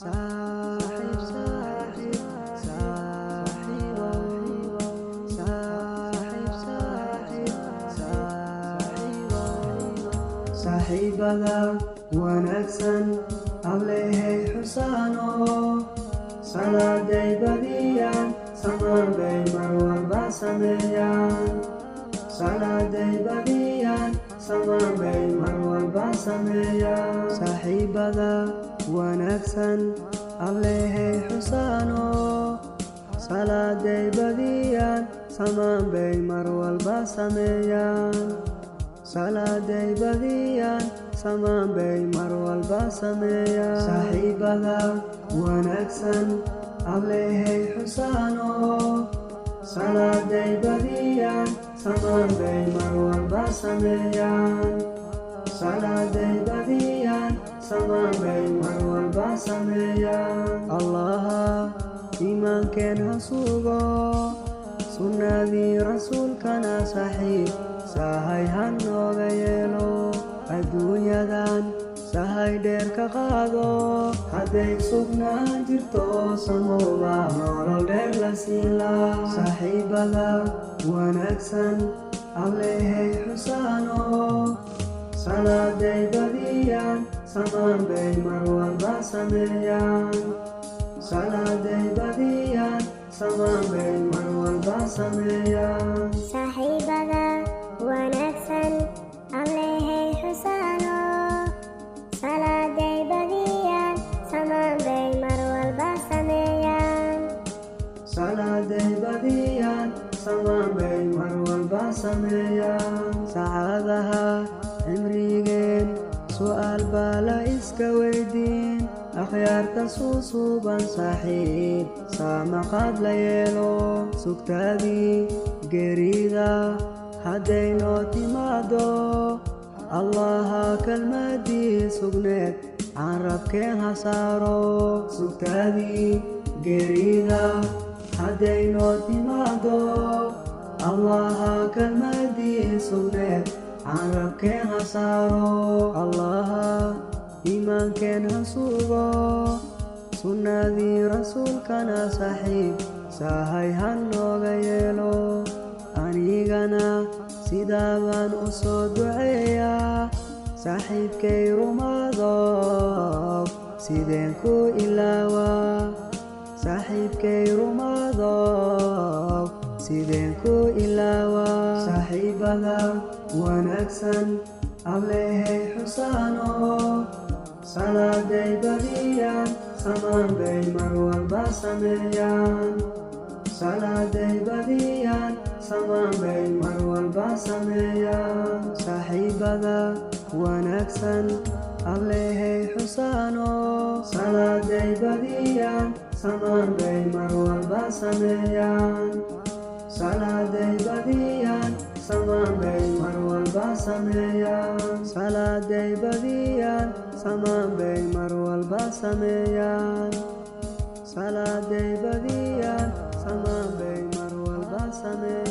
صاحب صاحب صاحب صاحب صاحب صاحبada wanaagsan ablehay xusaano salaaday badiyaan samaan bay mar walba sameeyaan salaaday badiyaan samaan bay mar walba sameeyaan saaxiibada wanaagsan ablehay xusaano salaaday badiyaan samaan bay mar walba sameeyaan salaaday badiyaan samaan bay mar walba sameeyaan saaxiibada wanaagsan ablehay xusaano salaaday badiyaan samaan bay mar walba sameeyaan salaaday badiyaan samaan bay mar walba sameeyaan allaha iimaankeen ha sugo sunnadii rasuulkana saaxiib sahay ha nooga yeelo adduunyadan sahay dheer ka qaado hadday sugnaan jirto samooba nolol dheer la siilaa saaxiibada wanaagsan ablehay xusaano salaaday badiyaan samaan bay mar walba sameeyaan salaaday badiyaan samaan bay mar walba sameeyaan saaxiibada wanaagsan ablehay xusaano salaaday badiyaan samaan bay mar walba sameeyaan salaaday badiyaan samaan bay mar walba sameeyaan saacadaha cimrigeen su'aal baa la iska weydiin akhyaarta suusuuban saaxiib saamaqaad la yeelo sugtaadii geerida hadday noo timaado allaha kelmadii sugneed carabkeen ha saaro sugtaadii geerida hadday noo timaado allaha kelmadii sugneed carabkeen ha saaro allaha iimaankeen ha sugo sunnadii rasuulkana saaxiib sahay ha nooga yeelo anigana sidaa baan u soo duceeyaa saaxiibkay rumaadow sideen ku ilaawaa saaxiibkay rumaadow sideen ku ilaawaa saaxiibada wanaagsan ablehay xusaano salaaday badiyaan samaan bay mar walba sameeyaan salaaday badiyaan samaan bay mar walba sameeyaan saaxiibada wanaagsan ablehay xusaano salaaday badiyaan samaan bay mar walba sameeyaan salaaday badiyaan samaan bay mar walba sameeyaan salaaday badiyaan samaan bay mar walba sameeyaan salaaday badiyaan samaan bay mar walba sameeyaan